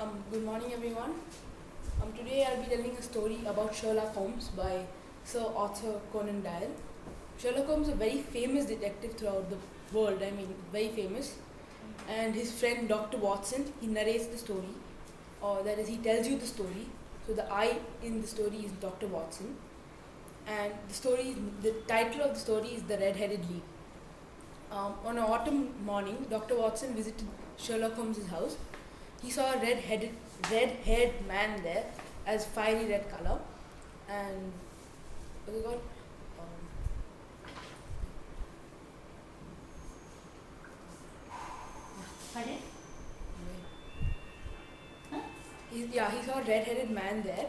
Good morning, everyone. Today I'll be telling a story about Sherlock Holmes by Sir Arthur Conan Doyle. Sherlock Holmes is a very famous detective throughout the world. I mean, very famous. And his friend Dr. Watson, he narrates the story, or that is, he tells you the story. So the I in the story is Dr. Watson, and the title of the story is The Red-Headed League. On an autumn morning, Dr. Watson visited Sherlock Holmes' house. He saw a red-haired man there, as fiery red color, and what's it called? Um, Pardon? he saw a red-headed man there,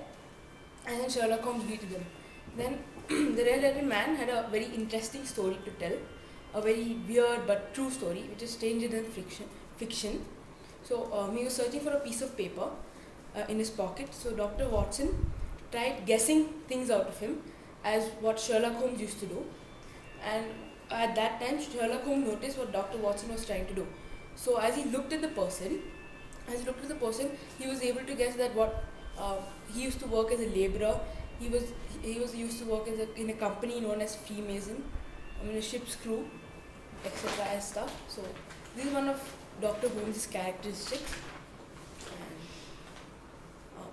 and then Sherlock Holmes greeted him. Then the red-headed man had a very interesting story to tell, a very weird but true story, which is stranger than fiction. So he was searching for a piece of paper in his pocket. So Dr. Watson tried guessing things out of him, as what Sherlock Holmes used to do. And at that time, Sherlock Holmes noticed what Dr. Watson was trying to do. So as he looked at the person, he was able to guess that what he used to work as a laborer. He was used to work in a company known as Freemason. I mean, a ship's crew, etc. and stuff. So this is one of Dr. Holmes' characteristics.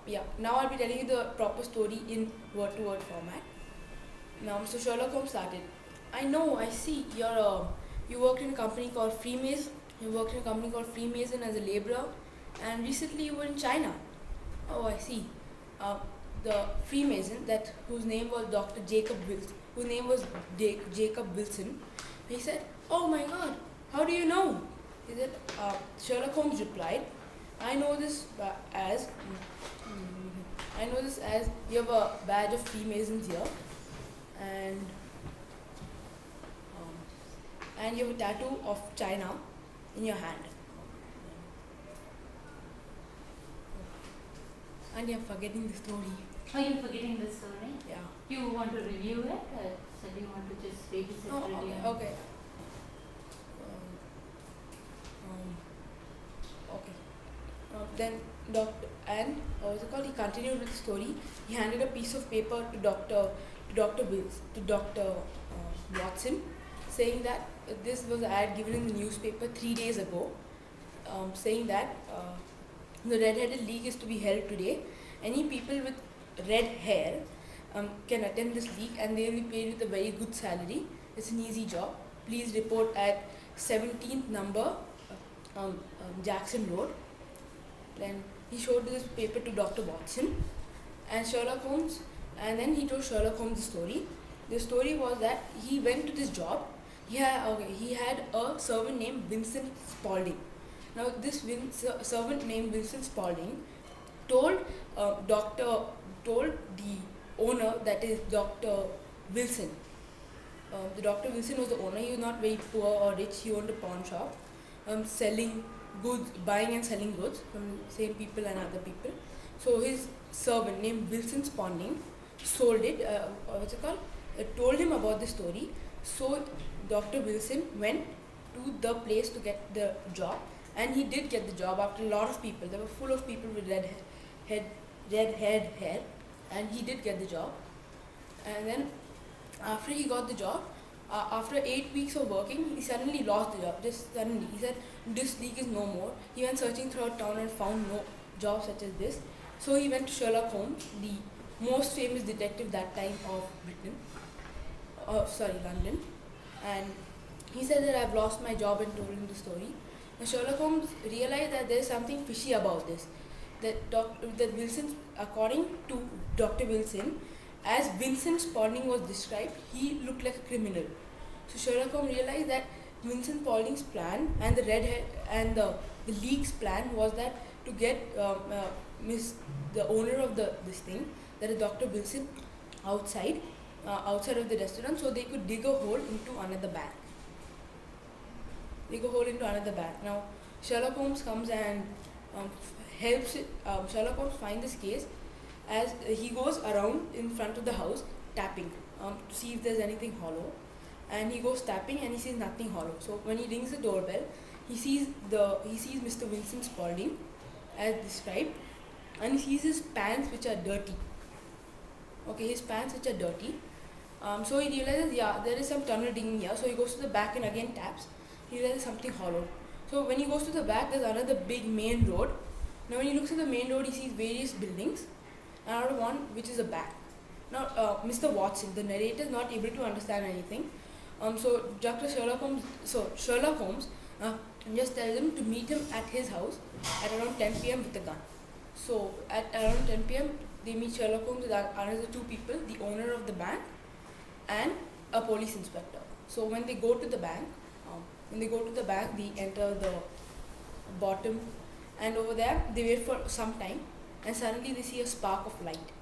And, now I'll be telling you the proper story in word-to-word format. Now, so Sherlock Holmes started. I know, I see. You worked in a company called Freemason. You worked in a company called Freemason as a laborer, and recently you were in China. Oh, I see. The Freemason, whose name was Dr. Jacob Wilson, whose name was Jacob Wilson. He said, "Oh my God, how do you know?" He said. Sherlock Holmes replied, "I know this as I know this as you have a badge of Freemasons here, and you have a tattoo of China in your hand." And you're forgetting the story. Oh, you're forgetting the story? Yeah. You want to review it? So do you want to just read it separately? Okay. Okay. Then what's it called? He continued with the story. He handed a piece of paper to Dr. Watson, saying that this was an ad given in the newspaper 3 days ago, saying that the Red-Headed League is to be held today. Any people with red hair can attend this league, and they will be paid with a very good salary. It's an easy job. Please report at 17th number Jackson Road. Then he showed this paper to Dr. Watson and Sherlock Holmes, and then he told Sherlock Holmes the story. The story was that he went to this job. He had a servant named Vincent Spaulding. Now, this servant named Vincent Spaulding told the owner, that is Dr. Wilson. The Dr. Wilson was the owner. He was not very poor or rich. He owned a pawn shop, selling goods, buying and selling goods from the same people and other people. So his servant named Wilson Spaulding sold it. Told him about the story. So Dr. Wilson went to the place to get the job, and he did get the job after a lot of people. There were full of people with red hair, and he did get the job. And then after he got the job, after 8 weeks of working, he suddenly lost the job. Just suddenly, he said, "This league is no more." He went searching throughout town and found no job such as this. So he went to Sherlock Holmes, the most famous detective that time of London, and he said that, "I've lost my job," and told him the story. Now Sherlock Holmes realized that there's something fishy about this. That Wilson, according to Dr. Wilson, as Vincent Spaulding was described, he looked like a criminal. So Sherlock Holmes realized that Vincent Spaulding's plan and the league's plan was that to get the owner of this thing, that is Dr. Wilson, outside of the restaurant, so they could dig a hole into another bank. Now Sherlock Holmes comes and helps Sherlock Holmes find this case, as he goes around in front of the house tapping to see if there's anything hollow. And he goes tapping and he sees nothing hollow. So when he rings the doorbell, he sees Mr. Vincent Spaulding, as described, and he sees his pants which are dirty. Okay, his pants which are dirty. So he realizes, yeah, there is some tunnel digging here. So he goes to the back and again taps. He realizes something hollow. So when he goes to the back, there's another big main road. Now when he looks at the main road, he sees various buildings, and out of one which is a bank. Now Mr. Watson, the narrator, is not able to understand anything. So Sherlock Holmes just tells him to meet him at his house at around 10 p.m. with a gun. So at around 10 p.m. they meet Sherlock Holmes with another two people, the owner of the bank and a police inspector. So when they go to the bank, they enter the bottom, and over there they wait for some time, and suddenly they see a spark of light.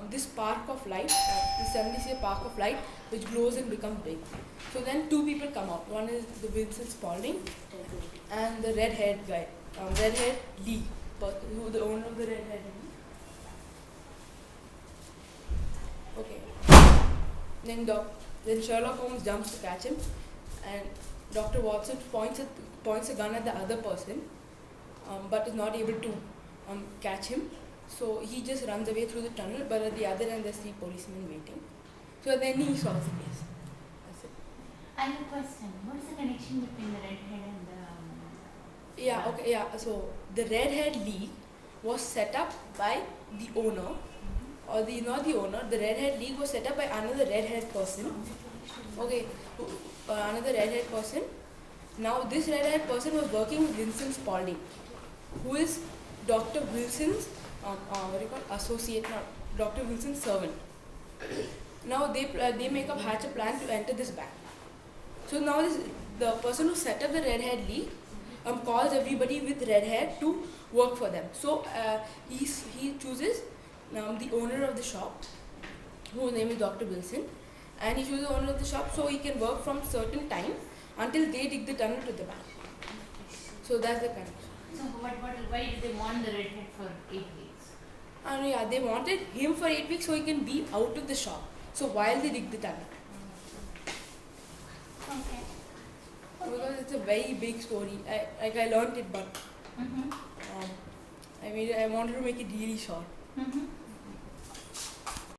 They suddenly see a spark of light which glows and becomes big. So then two people come out. One is the Vincent Spaulding and the red-haired guy, red-haired Lee, who the owner of the red-haired Lee. Okay. Then Sherlock Holmes jumps to catch him, and Dr. Watson points a gun at the other person, but is not able to catch him. So he just runs away through the tunnel, but at the other end there's three policemen waiting. So then he solves the case. That's it. I have a question. What is the connection between the redhead and the... So the red-haired league was set up by the owner, or the red-haired league was set up by another red-haired person. Okay, another red-haired person. Now this red-haired person was working with Vincent Spaulding, who is Dr. Wilson's associate, not Dr. Wilson's servant. Now they hatch a plan to enter this bank. So now the person who set up the red-haired league calls everybody with red hair to work for them. So he chooses the owner of the shop, whose name is Dr. Wilson, and he chooses the owner of the shop so he can work from certain time until they dig the tunnel to the bank. So that's the connection. So why did they want the redhead for 8 weeks? They wanted him for 8 weeks so he can be out of the shop. So while they dig the tunnel. Okay. Because it's a very big story. I learned it, but I wanted to make it really short. Mm-hmm.